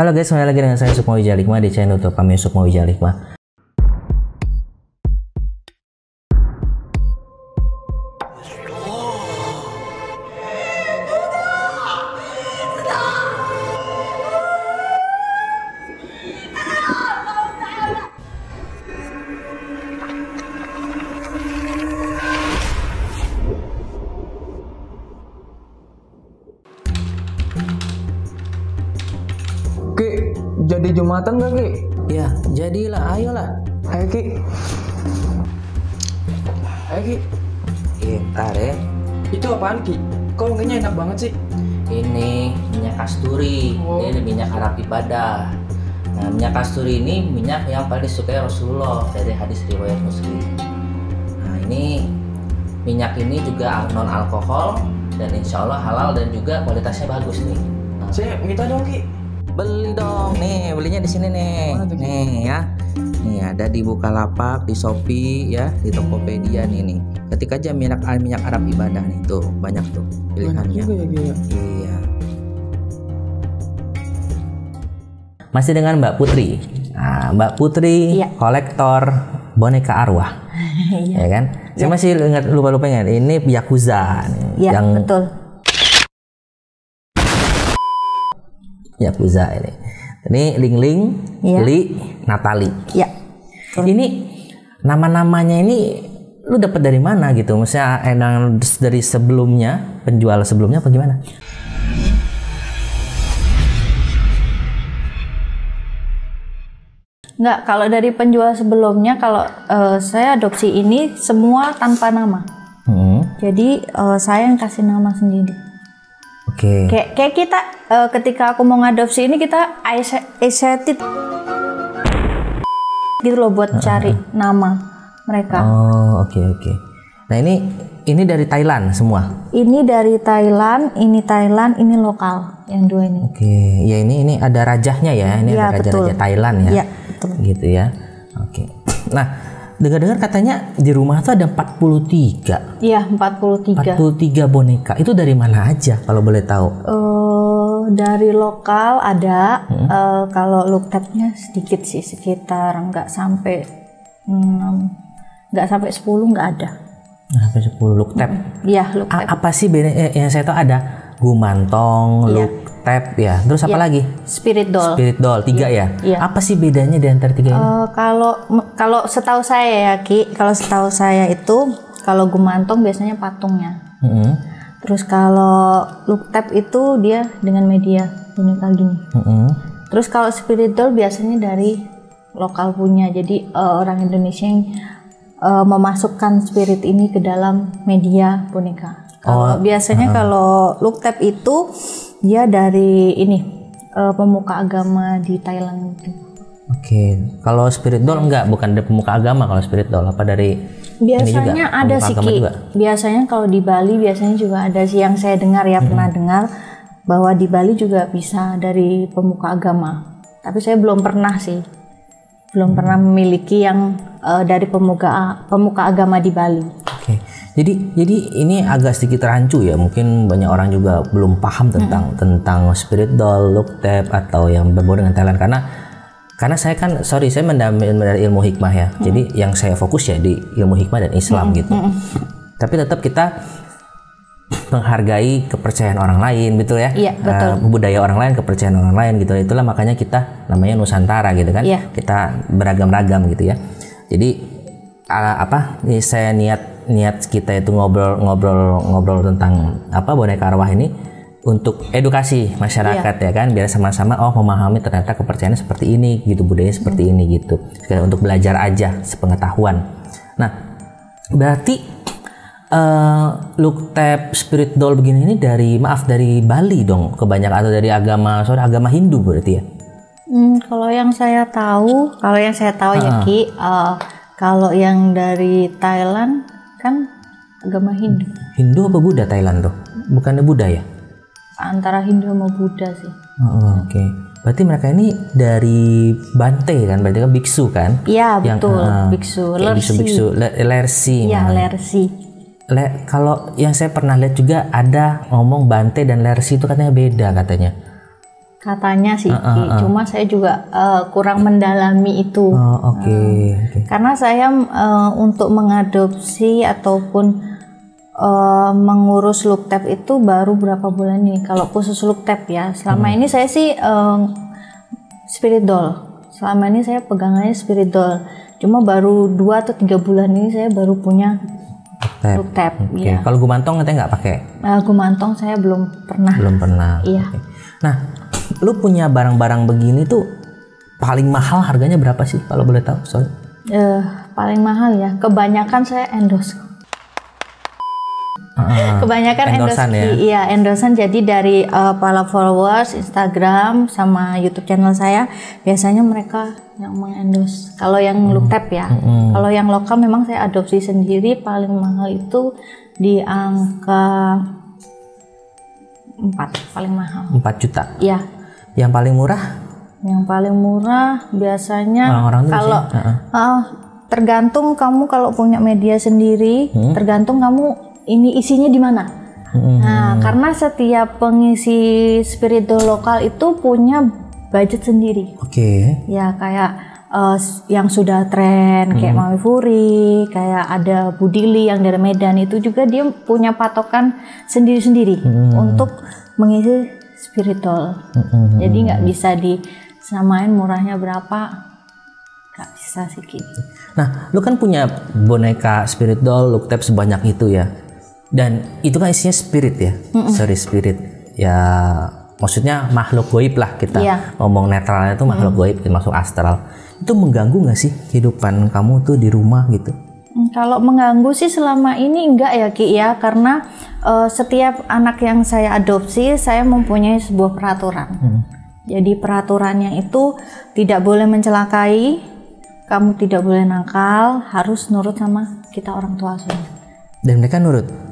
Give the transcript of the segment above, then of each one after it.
Halo guys, kembali lagi dengan saya Sukma Wijaya Hikmah di channel YouTube kami Sukma Wijaya Hikmah. Ki, jadi Jumatan gak Ki? Ya, jadilah, ayolah. Ayo Ki. Ayo Ki. Ntar ya. Itu apaan Ki? Kok wanginya enak banget sih? Ini minyak kasturi. Oh. Ini minyak Arab ibadah. Nah, minyak kasturi ini minyak yang paling disukai Rasulullah dari hadis riwayat Muslim. Nah, ini minyak ini juga non alkohol dan insya Allah halal dan juga kualitasnya bagus nih. Nah, Saya minta dong Ki. beli dong, nih belinya di sini nih. Mana tuh, Ki? Nih ya. Nih ada di Bukalapak, di Shopee ya, di Tokopedia nih. Ketik aja minyak Arab ibadah nih tuh, banyak tuh pilihannya. Juga ya Ki ya? Iya. Masih dengan Mbak Putri. Nah, Mbak Putri Iya. kolektor boneka arwah. Ya kan? Saya masih ingat lupa ingat ini Yakuza nih, Iya, yang betul. Yakuza ini. Ini Ling Ling, Iya. Li, Natali. Ya. Ini nama-namanya ini lu dapat dari mana gitu? Maksudnya emang dari sebelumnya, penjual sebelumnya apa gimana? Enggak, kalau dari penjual sebelumnya, kalau saya adopsi ini semua tanpa nama. Jadi saya yang kasih nama sendiri. Oke. Kayak kita ketika aku mau ngadopsi ini kita excited gitu loh buat cari nama mereka. Oh, oke. Nah, ini dari Thailand semua. Ini dari Thailand, ini lokal yang dua ini. Oke, ya ini ada rajahnya ya. Ini Iya, ada raja-raja betul. Thailand ya. Iya, betul. Gitu ya. Oke. Nah, dengar-dengar katanya di rumah tuh ada 43. Iya, 43. 43 boneka. Itu dari mana aja kalau boleh tahu? Dari lokal ada, kalau look tab-nya sedikit sih, sekitar nggak sampai 10 nggak ada. Nah, sampai 10 look tab. Iya, look tab. Apa sih beda? Yang saya tahu ada gumantong, Iya. look tab ya. Terus apa Iya. lagi? Spirit doll. Spirit doll 3 ya. Iya. Apa sih bedanya di antara 3 ini? Kalau setahu saya ya Ki, kalau setahu saya itu kalau gumantong biasanya patungnya. Terus kalau look tab itu dia dengan media boneka gini. Terus kalau spirit doll biasanya dari lokal punya. Jadi orang Indonesia yang memasukkan spirit ini ke dalam media boneka. Kalau biasanya kalau look tab itu dia dari ini pemuka agama di Thailand itu. Oke, kalau spirit doll enggak, bukan dari pemuka agama kalau spirit doll, apa dari ini juga? Biasanya ada Pemuka sih agama Ki. juga? Biasanya kalau di Bali biasanya juga ada sih yang saya dengar ya, pernah dengar bahwa di Bali juga bisa dari pemuka agama. Tapi saya belum pernah sih. Belum pernah memiliki yang dari pemuka agama di Bali. Oke. Jadi ini agak sedikit rancu ya. Mungkin banyak orang juga belum paham tentang spirit doll, look tab atau yang berbau dengan Thailand karena saya kan saya mendalami ilmu hikmah ya. Jadi yang saya fokus ya di ilmu hikmah dan Islam gitu. Tapi tetap kita menghargai kepercayaan orang lain, betul ya? Iya, betul. Budaya orang lain, kepercayaan orang lain gitu. Itulah makanya kita namanya Nusantara gitu kan. Iya. Kita beragam-ragam gitu ya. Jadi ini saya niat kita itu ngobrol tentang boneka arwah ini untuk edukasi masyarakat ya kan, biar sama-sama memahami ternyata kepercayaannya seperti ini gitu, budaya seperti ini gitu. Sekali untuk belajar aja sepengetahuan. Nah, berarti look tab spirit doll begini ini dari Bali dong kebanyakan, atau dari agama Hindu berarti ya? Kalau yang saya tahu ya Ki, kalau yang dari Thailand kan agama Hindu. Hindu apa Buddha Thailand tuh? Bukannya Buddha ya? Antara Hindu sama Buddha sih. Oke. Berarti mereka ini dari Bante kan? Berarti kan biksu kan? Iya, betul. Biksu. Lersi. Iya, Lersi. Kalau yang saya pernah lihat juga ada ngomong Bante dan Lersi itu katanya beda katanya. Katanya sih, Ki. Cuma saya juga kurang mendalami itu. Oke. Karena saya untuk mengadopsi ataupun mengurus Looktap itu baru berapa bulan ini. Kalau khusus Looktap ya, selama ini saya sih Spirit Doll. Selama ini saya pegangannya Spirit Doll. Cuma baru 2 atau 3 bulan ini saya baru punya Looktap. Ya. Kalau gumantong katanya nggak pakai? Gumantong saya belum pernah. Belum pernah. Iya. Okay. Nah, lu punya barang-barang begini tuh paling mahal harganya berapa sih kalau boleh tahu? Sorry. Paling mahal ya. Kebanyakan saya endorse. Kebanyakan endorse ya? Iya, endorsean. Jadi dari para followers Instagram sama YouTube channel saya biasanya mereka yang mengendorse. Kalau yang Looktap ya, kalau yang lokal memang saya adopsi sendiri. Paling mahal itu di angka 4, paling mahal 4 juta. Iya. Yang paling murah? Yang paling murah biasanya orang-orang kalau tergantung kamu kalau punya media sendiri, tergantung kamu ini isinya di mana. Nah, karena setiap pengisi Spirit Doll lokal itu punya budget sendiri. Oke. Ya kayak yang sudah tren kayak Mami Furi, kayak ada Budili yang dari Medan, itu juga dia punya patokan sendiri-sendiri untuk mengisi Spirit Doll. Jadi nggak bisa disamain murahnya berapa, nggak bisa sih gitu. Nah, lu kan punya boneka Spirit Doll, Looktap sebanyak itu ya. Dan itu kan isinya spirit ya, spirit ya, maksudnya makhluk goib lah kita ngomong netralnya itu makhluk goib, masuk astral. Itu mengganggu nggak sih kehidupan kamu tuh di rumah gitu? Kalau mengganggu sih selama ini enggak ya Ki ya, karena setiap anak yang saya adopsi saya mempunyai sebuah peraturan. Jadi peraturannya itu tidak boleh mencelakai, kamu tidak boleh nakal, harus nurut sama kita orang tua asuhnya. Dan mereka nurut?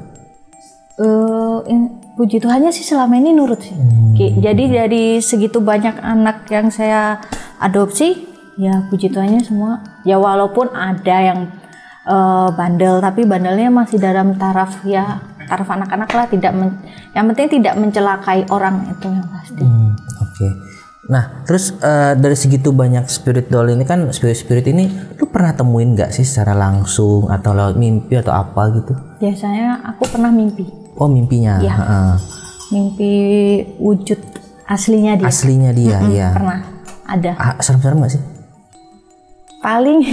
Puji Tuhannya sih selama ini nurut sih. Jadi dari segitu banyak anak yang saya adopsi, ya puji Tuhannya semua. Ya walaupun ada yang bandel, tapi bandelnya masih dalam taraf anak-anak lah. Yang penting tidak mencelakai orang, itu yang pasti. Oke. Nah, terus dari segitu banyak Spirit Doll ini kan, spirit ini lu pernah temuin nggak sih secara langsung atau lewat mimpi atau apa gitu? Biasanya aku pernah mimpi. Oh, mimpinya? Iya. Mimpi wujud aslinya dia. Aslinya dia, iya. Pernah ada. Serem-serem nggak sih? Paling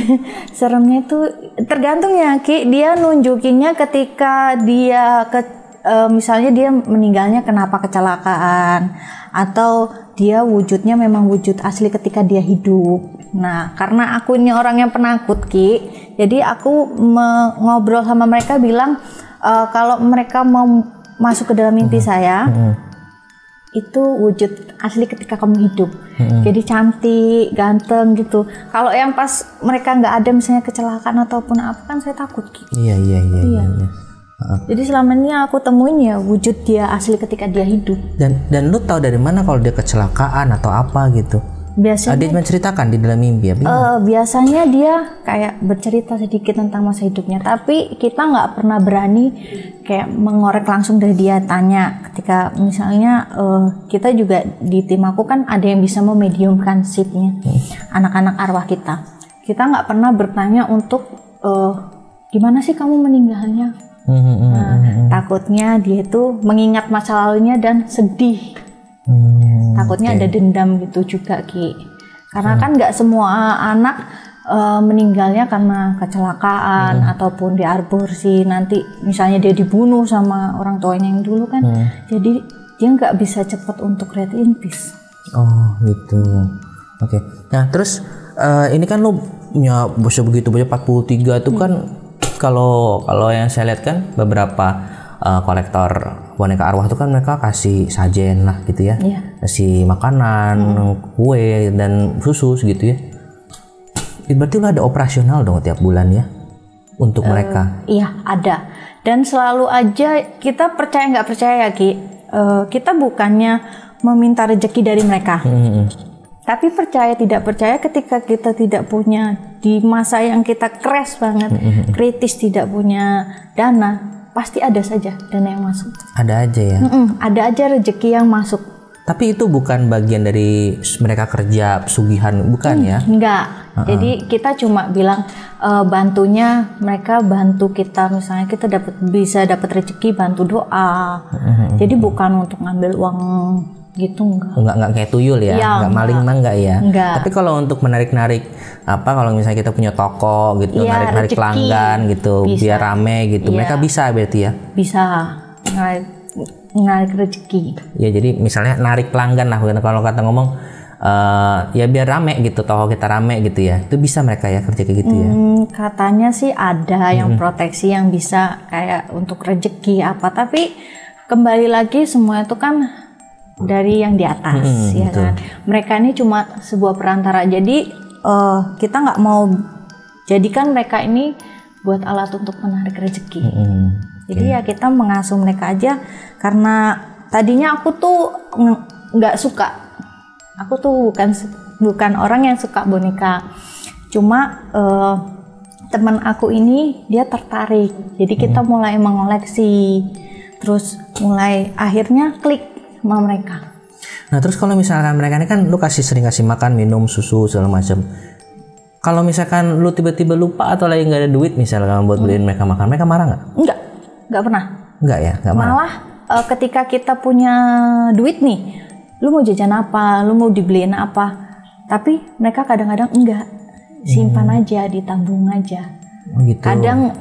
seremnya itu tergantung ya Ki. Dia nunjukinnya ketika dia misalnya dia meninggalnya kenapa kecelakaan, atau dia wujudnya memang wujud asli ketika dia hidup. Nah, karena aku ini orang yang penakut Ki, jadi aku ngobrol sama mereka bilang kalau mereka mau masuk ke dalam mimpi saya, itu wujud asli ketika kamu hidup. Jadi cantik, ganteng gitu. Kalau yang pas mereka nggak ada misalnya kecelakaan ataupun apa, kan saya takut Ki. Iya. Jadi selama ini aku temuin ya wujud dia asli ketika dia hidup. Dan lu tahu dari mana kalau dia kecelakaan atau apa gitu? Biasanya dia menceritakan di dalam mimpi ya? Biasanya dia kayak bercerita sedikit tentang masa hidupnya, tapi kita nggak pernah berani kayak mengorek langsung dari dia, tanya. Ketika misalnya kita juga di tim aku kan ada yang bisa memediumkan shiftnya anak-anak arwah kita nggak pernah bertanya untuk gimana sih kamu meninggalnya. Takutnya dia itu mengingat masa lalunya dan sedih. Takutnya ada dendam gitu juga Ki, karena kan nggak semua anak meninggalnya karena kecelakaan ataupun diaborsi, nanti misalnya dia dibunuh sama orang tuanya yang dulu kan. Jadi dia nggak bisa cepat untuk rest in peace. Oh gitu. Oke. Nah terus ini kan lo punya begitu banyak 43 itu kan, kalau yang saya lihat kan beberapa kolektor boneka arwah itu kan mereka kasih sajen lah gitu ya, kasih makanan, kue dan susu gitu ya. Berarti lo ada operasional dong tiap bulan ya untuk mereka? Iya ada, dan selalu aja kita percaya nggak percaya Ki, kita bukannya meminta rezeki dari mereka, tapi percaya tidak percaya ketika kita tidak punya di masa yang kita crash banget, kritis, tidak punya dana, pasti ada saja dana yang masuk. Ada aja ya? Ada aja rezeki yang masuk. Tapi itu bukan bagian dari mereka kerja pesugihan, bukan ya? Enggak. Jadi kita cuma bilang bantunya mereka bantu kita, misalnya kita bisa dapat rezeki, bantu doa. Jadi bukan untuk ngambil uang gitu, enggak kayak tuyul ya, enggak maling mah enggak ya. Enggak. Tapi kalau untuk menarik kalau misalnya kita punya toko gitu, narik pelanggan gitu, bisa. Biar rame gitu, mereka bisa berarti ya? Bisa narik rezeki. Ya jadi misalnya narik pelanggan lah, kalau kata ngomong ya biar rame gitu, toko kita rame gitu ya, itu bisa mereka ya kerja kayak gitu ya? Katanya sih ada yang proteksi yang bisa kayak untuk rezeki apa, tapi kembali lagi semua itu kan dari yang di atas ya betul. Kan mereka ini cuma sebuah perantara, jadi kita nggak mau jadikan mereka ini buat alat untuk menarik rezeki. Jadi ya kita mengasuh mereka aja, karena tadinya aku tuh nggak suka, aku tuh bukan orang yang suka boneka, cuma teman aku ini dia tertarik, jadi kita mulai mengoleksi, terus mulai akhirnya klik sama mereka. Nah terus kalau misalkan mereka ini kan lu sering kasih makan, minum, susu segala macam. Kalau misalkan lu tiba-tiba lupa atau lagi nggak ada duit misalkan buat beliin mereka makan, mereka marah nggak? Nggak pernah. Nggak ya, nggak marah. Malah ketika kita punya duit nih, lu mau jajan apa, lu mau dibeliin apa, tapi mereka kadang-kadang enggak, simpan aja, ditabung aja. Gitu. Kadang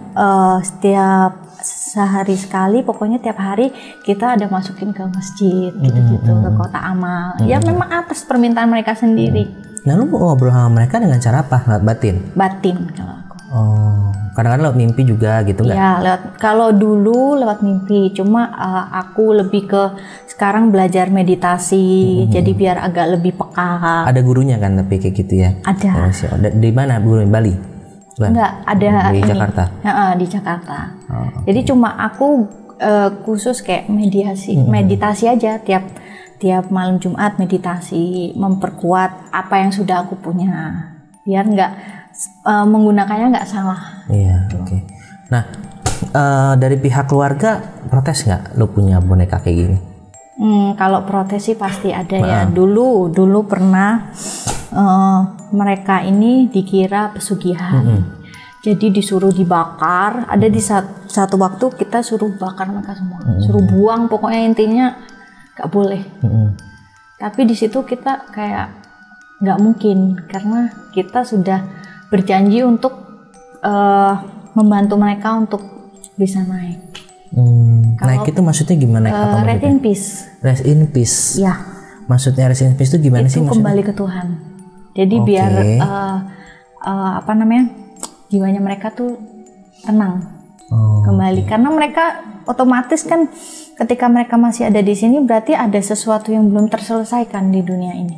setiap sehari sekali, pokoknya tiap hari kita ada masukin ke masjid gitu-gitu, ke kota amal. Ya memang atas permintaan mereka sendiri. Nah lu ngobrol sama mereka dengan cara apa? Lewat batin? Batin kalau aku. Oh, kadang-kadang lewat mimpi juga gitu nggak? Ya kalau dulu lewat mimpi, cuma aku lebih ke sekarang belajar meditasi, jadi biar agak lebih peka. Ada gurunya kan tapi kayak gitu ya? Ada. Di mana guru? Bali? Bukan? Enggak, ada di Jakarta. Di Jakarta. Jadi cuma aku khusus kayak meditasi aja tiap malam Jumat, meditasi, memperkuat apa yang sudah aku punya, biar nggak menggunakannya nggak salah. Iya, oke. Nah, dari pihak keluarga protes nggak lo punya boneka kayak gini? Kalau protes sih pasti ada ya. Dulu pernah mereka ini dikira pesugihan. Jadi disuruh dibakar. Ada di satu waktu kita suruh bakar mereka semua, suruh buang, pokoknya intinya nggak boleh. Tapi di situ kita kayak nggak mungkin, karena kita sudah berjanji untuk membantu mereka untuk bisa naik. Naik itu maksudnya gimana? Rest in peace. Rest in peace. Ya. Maksudnya rest in peace itu gimana sih? Itu kembali ke Tuhan. Jadi biar jiwanya mereka tuh tenang kembali. Karena mereka otomatis kan ketika mereka masih ada di sini berarti ada sesuatu yang belum terselesaikan di dunia ini.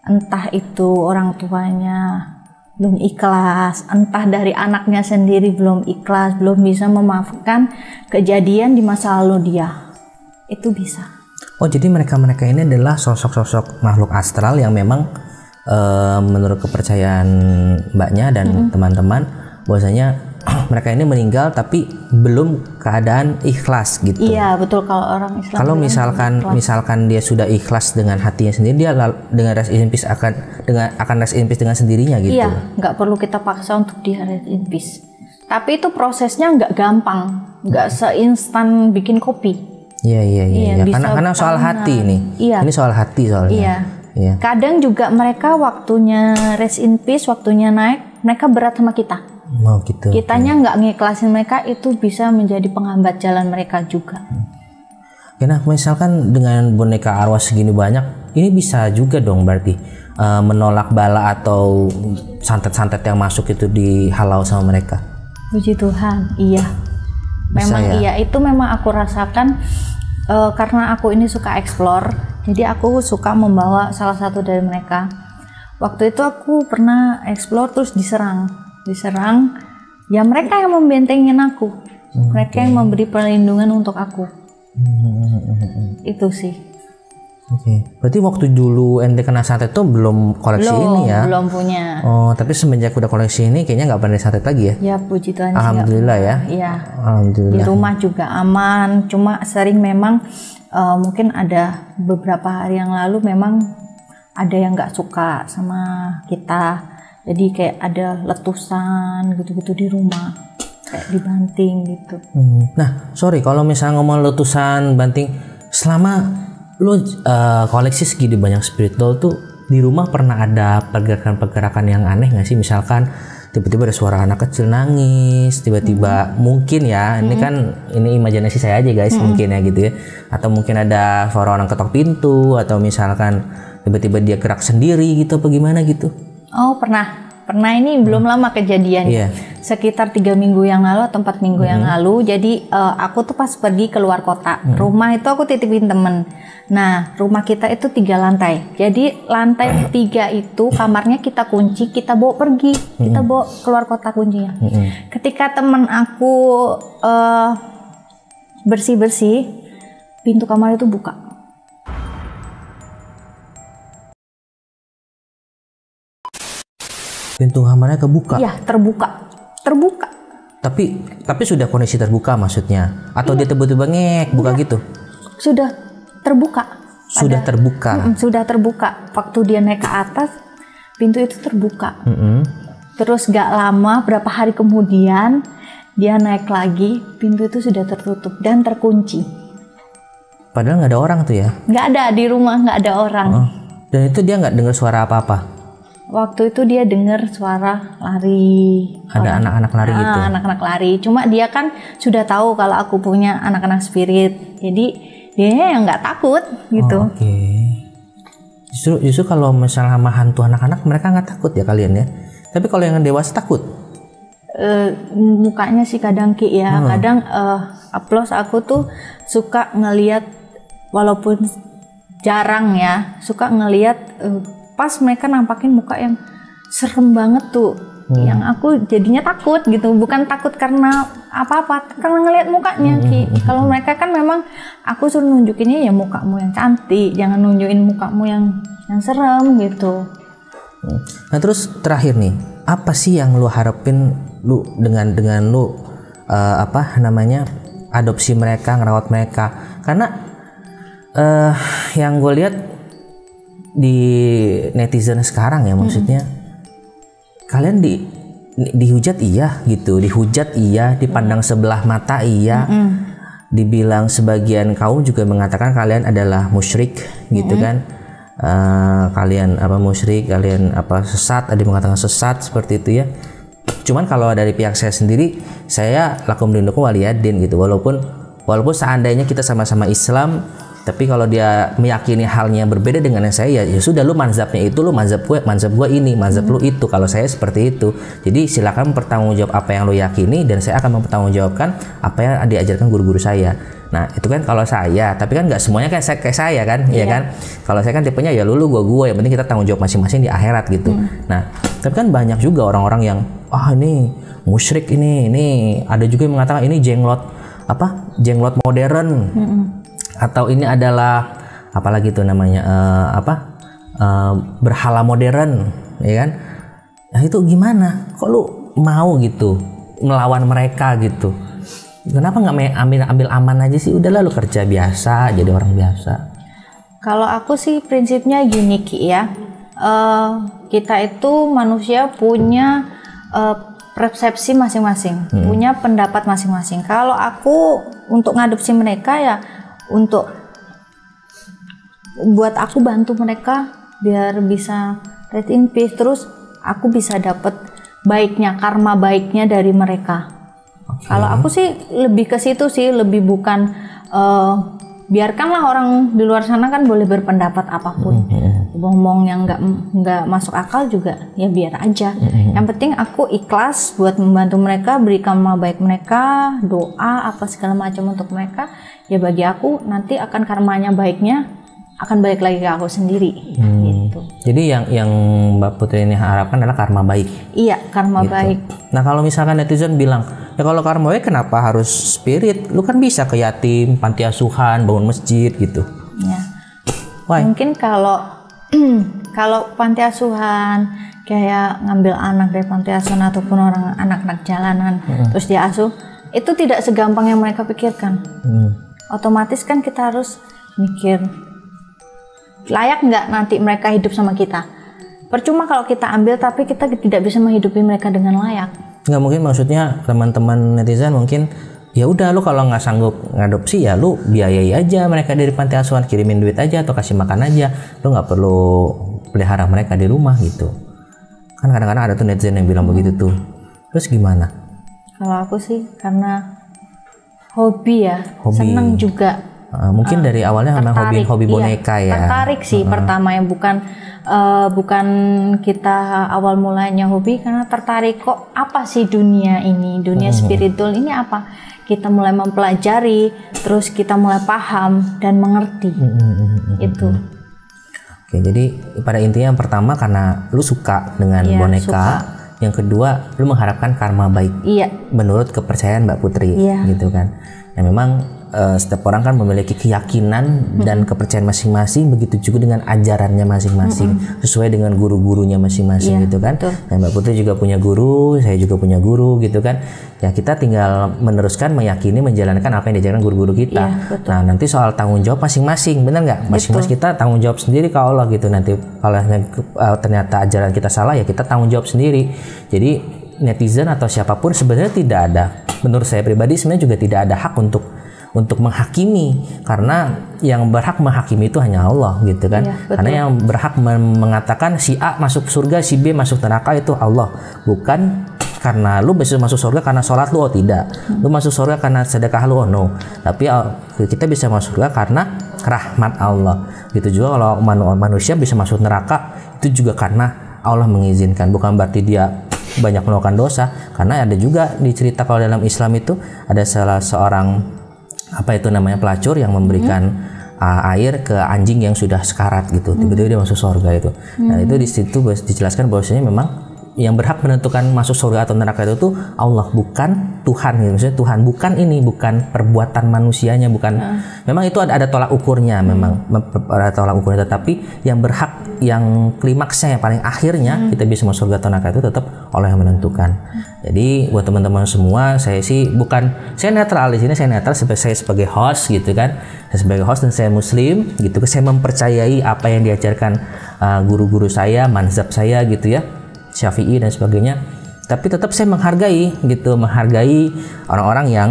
Entah itu orang tuanya belum ikhlas, entah dari anaknya sendiri belum ikhlas, belum bisa memaafkan kejadian di masa lalu dia. Itu bisa. Oh, jadi mereka-mereka ini adalah sosok-sosok makhluk astral yang memang menurut kepercayaan mbaknya dan teman-teman bahwasanya mereka ini meninggal tapi belum keadaan ikhlas gitu. Iya, betul. Kalau orang Islam, kalau misalkan dia sudah ikhlas dengan hatinya sendiri, dia dengan rest in peace akan rest in peace dengan sendirinya gitu. Iya, nggak perlu kita paksa untuk dia rest in peace. Tapi itu prosesnya nggak gampang, nggak seinstan bikin kopi. Iya. Karena soal hati nih. Iya. Ini soal hati soalnya. Iya. Kadang juga mereka waktunya rest in peace, waktunya naik, mereka berat sama kita. Oh gitu. Kitanya nggak ngiklasin mereka, itu bisa menjadi penghambat jalan mereka juga. Nah, misalkan dengan boneka arwah segini banyak, ini bisa juga dong berarti menolak bala atau santet-santet yang masuk itu dihalau sama mereka. Puji Tuhan, iya. Memang ya? Iya, itu memang aku rasakan karena aku ini suka explore, jadi aku suka membawa salah satu dari mereka. Waktu itu aku pernah explore terus diserang, ya mereka yang membentengin aku, mereka yang memberi perlindungan untuk aku. Itu sih. Oke. Berarti waktu dulu ente kena santet tuh belum koleksi ini ya? Belum punya. Oh, tapi semenjak udah koleksi ini kayaknya nggak pernah santet lagi ya? Ya puji Tuhan. Alhamdulillah ya. Iya. Alhamdulillah. Di rumah juga aman. Cuma sering memang mungkin ada beberapa hari yang lalu memang ada yang nggak suka sama kita. Jadi kayak ada letusan gitu-gitu di rumah, kayak dibanting gitu. Nah, sorry kalau misalnya ngomong letusan, banting, selama lu koleksi segini banyak spirit doll tuh di rumah pernah ada pergerakan-pergerakan yang aneh nggak sih? Misalkan tiba-tiba ada suara anak kecil nangis, tiba-tiba mungkin ya, ini kan ini imajinasi saya aja guys, mungkin ya gitu ya, atau mungkin ada suara orang ketok pintu, atau misalkan tiba-tiba dia gerak sendiri gitu, apa gimana gitu? Oh pernah ini belum lama kejadian. Sekitar 3 minggu yang lalu atau 4 minggu yang lalu. Jadi aku tuh pas pergi keluar kota, rumah itu aku titipin temen. Nah rumah kita itu 3 lantai. Jadi lantai 3 itu kamarnya kita kunci, kita bawa pergi, kita bawa keluar kota kuncinya. Ketika temen aku bersih-bersih, pintu kamar itu buka. Pintu kamarnya kebuka? Iya, terbuka. Tapi sudah kondisi terbuka maksudnya? Atau dia tiba-tiba ngek buka gitu? Sudah terbuka. Sudah terbuka? Sudah terbuka. Waktu dia naik ke atas, pintu itu terbuka. Terus gak lama, berapa hari kemudian, dia naik lagi, pintu itu sudah tertutup dan terkunci. Padahal nggak ada orang tuh ya? Nggak ada, di rumah nggak ada orang. Dan itu dia nggak dengar suara apa-apa? Waktu itu dia dengar suara lari. Ada anak-anak lari gitu? Anak-anak lari. Cuma dia kan sudah tahu kalau aku punya anak-anak spirit. Jadi dia yang nggak takut gitu. Oke. Justru kalau misalnya sama hantu anak-anak mereka nggak takut ya kalian ya? Tapi kalau yang dewasa takut? Mukanya sih kadang Ki ya. Kadang plus aku tuh suka ngelihat, walaupun jarang ya, suka ngelihat pas mereka nampakin muka yang serem banget tuh, yang aku jadinya takut gitu. Bukan takut karena apa-apa, karena ngelihat mukanya Ki. Kalau mereka kan memang aku suruh nunjukinnya ya mukamu yang cantik, jangan nunjukin mukamu yang serem gitu. Nah terus terakhir nih, apa sih yang lu harapin lu dengan lu adopsi mereka, ngerawat mereka? Karena yang gue lihat di netizen sekarang ya, maksudnya kalian dihujat iya gitu, dihujat iya, dipandang sebelah mata iya, dibilang sebagian kaum juga mengatakan kalian adalah musyrik gitu kan, kalian musyrik, kalian sesat, ada yang mengatakan sesat seperti itu ya. Cuman kalau dari pihak saya sendiri, saya lakum dinukum waliyadin gitu, walaupun seandainya kita sama-sama Islam, tapi kalau dia meyakini halnya berbeda dengan yang saya, ya sudah, lu mazhabnya itu, lu mazhab gua ini, mazhab lu itu. Kalau saya seperti itu. Jadi silakan bertanggung jawab apa yang lu yakini, dan saya akan mempertanggungjawabkan apa yang diajarkan guru-guru saya. Nah itu kan kalau saya, tapi kan nggak semuanya kan kayak saya kan, ya kan? Kalau saya kan tipenya ya lu gua, yang penting kita tanggung jawab masing-masing di akhirat gitu. Nah tapi kan banyak juga orang-orang yang ini musyrik, ini ada juga yang mengatakan ini jenglot modern. Atau ini adalah apalagi itu namanya berhala modern, ya kan? Nah itu gimana? Kok lu mau gitu melawan mereka gitu? Kenapa nggak ambil aman aja sih? Udahlah lu kerja biasa, jadi orang biasa. Kalau aku sih prinsipnya gini Ki ya, kita itu manusia punya persepsi masing-masing, punya pendapat masing-masing. Kalau aku untuk ngadopsi mereka ya, untuk buat aku bantu mereka biar bisa rest in peace, terus aku bisa dapat baiknya, karma baiknya dari mereka. Kalau aku sih lebih ke situ sih, lebih bukan biarkanlah orang di luar sana kan boleh berpendapat apapun, ngomong yang nggak masuk akal juga ya biar aja. Yang penting aku ikhlas buat membantu mereka, beri karma baik mereka, doa apa segala macam untuk mereka. Ya bagi aku nanti akan karmanya baiknya akan balik lagi ke aku sendiri gitu. Jadi yang Mbak Putri ini harapkan adalah karma baik. Iya, karma gitu. baik. Nah kalau misalkan netizen bilang, ya kalau karma baik kenapa harus spirit? Lu kan bisa ke yatim, panti asuhan, bangun masjid gitu. Ya. Why? Mungkin kalau kalau panti asuhan kayak ngambil anak dari panti asuhan ataupun orang anak-anak jalanan terus dia asuh, itu tidak segampang yang mereka pikirkan. Otomatis kan kita harus mikir layak nggak nanti mereka hidup sama kita. Percuma kalau kita ambil tapi kita tidak bisa menghidupi mereka dengan layak. Nggak mungkin, maksudnya teman-teman netizen mungkin ya udah lu kalau nggak sanggup ngadopsi ya lu biayai aja mereka dari panti asuhan, kirimin duit aja atau kasih makan aja, lu nggak perlu pelihara mereka di rumah gitu. Kan kadang-kadang ada tuh netizen yang bilang begitu tuh. Terus gimana? Kalau aku sih karena hobi ya, Hobi. seneng juga. Mungkin dari awalnya memang hobi boneka ya. Tertarik sih pertama yang bukan kita awal mulanya hobi karena tertarik kok apa sih dunia ini, dunia spiritual ini apa. Kita mulai mempelajari, terus kita mulai paham dan mengerti. Itu. Oke, jadi pada intinya yang pertama karena lu suka dengan boneka, suka. Yang kedua lu mengharapkan karma baik. Iya. Menurut kepercayaan Mbak Putri, gitu kan. Nah memang setiap orang kan memiliki keyakinan dan kepercayaan masing-masing, begitu juga dengan ajarannya masing-masing, sesuai dengan guru-gurunya masing-masing gitu kan. Nah Mbak Putri juga punya guru, saya juga punya guru gitu kan. Ya kita tinggal meneruskan, meyakini, menjalankan apa yang diajarkan guru-guru kita. Nah nanti soal tanggung jawab masing-masing, benar nggak? Masing-masing kita tanggung jawab sendiri ke Allah gitu. Nanti kalau ternyata ajaran kita salah ya kita tanggung jawab sendiri. Jadi netizen atau siapapun sebenarnya tidak ada, menurut saya pribadi sebenarnya juga tidak ada hak untuk menghakimi, karena yang berhak menghakimi itu hanya Allah gitu kan. Karena yang berhak mengatakan si A masuk surga, si B masuk neraka itu Allah, bukan karena lu bisa masuk surga karena sholat lu, oh tidak, lu masuk surga karena sedekah lu, oh no. Tapi kita bisa masuk surga karena rahmat Allah. Gitu juga kalau manusia bisa masuk neraka itu juga karena Allah mengizinkan, bukan berarti dia banyak melakukan dosa. Karena ada juga dicerita kalau dalam Islam itu ada salah seorang pelacur yang memberikan air ke anjing yang sudah sekarat gitu, tiba-tiba dia masuk surga itu. Nah itu di situ dijelaskan bahwasanya memang yang berhak menentukan masuk surga atau neraka itu tuh Allah, bukan Tuhan gitu. Maksudnya Tuhan bukan perbuatan manusianya, bukan. Memang itu ada tolak ukurnya, memang ada tolak ukurnya, tetapi yang berhak, yang klimaksnya, yang paling akhirnya kita bisa masuk surga atau neraka itu tetap Allah yang menentukan. Jadi buat teman-teman semua, saya netral di sini, saya sebagai host gitu kan. Saya sebagai host dan saya muslim gitu, saya mempercayai apa yang diajarkan guru-guru saya, mazhab saya gitu ya, Syafi'i dan sebagainya. Tapi tetap saya menghargai orang-orang yang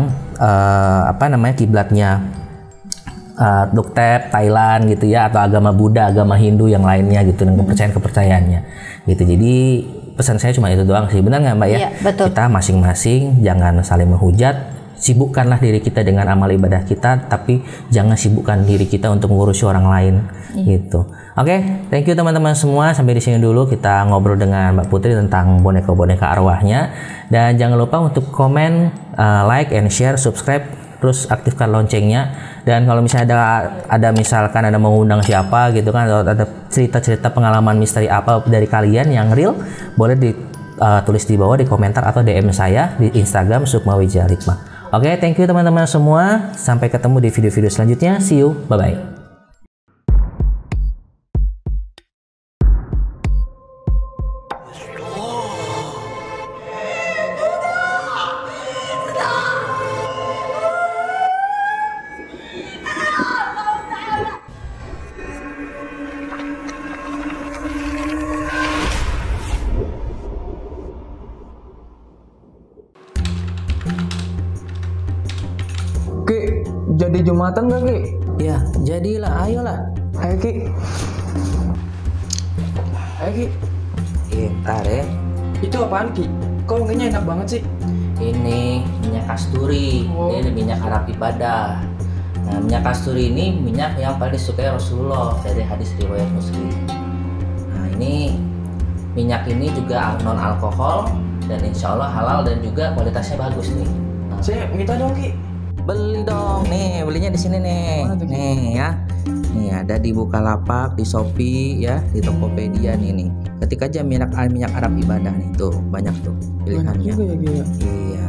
kiblatnya Duktep, Thailand gitu ya, atau agama Buddha, agama Hindu yang lainnya gitu, dan kepercayaannya gitu. Jadi pesan saya cuma itu doang sih, benar nggak Mbak ya? Iya, betul. Kita masing-masing jangan saling menghujat. Sibukkanlah diri kita dengan amal ibadah kita, tapi jangan sibukkan diri kita untuk mengurusi orang lain gitu. Oke, thank you teman-teman semua. Sampai di sini dulu kita ngobrol dengan Mbak Putri tentang boneka-boneka arwahnya. Dan jangan lupa untuk komen, like, and share, subscribe, terus aktifkan loncengnya. Dan kalau misalnya ada misalkan ada mau undang siapa gitu kan, atau ada cerita-cerita pengalaman misteri apa dari kalian yang real, boleh ditulis di bawah di komentar atau DM saya di Instagram Sukmawijaya Hikmah. Oke, thank you teman-teman semua. Sampai ketemu di video-video selanjutnya. See you, bye-bye. Ki, jadi Jumatan gak Ki? Ya, jadilah, ayolah. Ayo Ki. Ayo Ki. Ntar ya. Itu apaan Ki? Kok wanginya enak banget sih? Ini minyak kasturi. Ini minyak Arab ibadah. Nah, minyak kasturi ini minyak yang paling disukai Rasulullah dari hadis riwayat Muslim. Nah, ini minyak ini juga non alkohol dan insya Allah halal dan juga kualitasnya bagus nih. Nah, Saya minta dong Ki. beli dong, nih belinya di sini nih. Mana tuh, Ki? Nih ya. Nih ada di Bukalapak, di Shopee ya, di Tokopedia nih. Ketik aja minyak Arab ibadah nih, tuh banyak tuh pilihannya. Banyak juga ya Ki ya. Iya.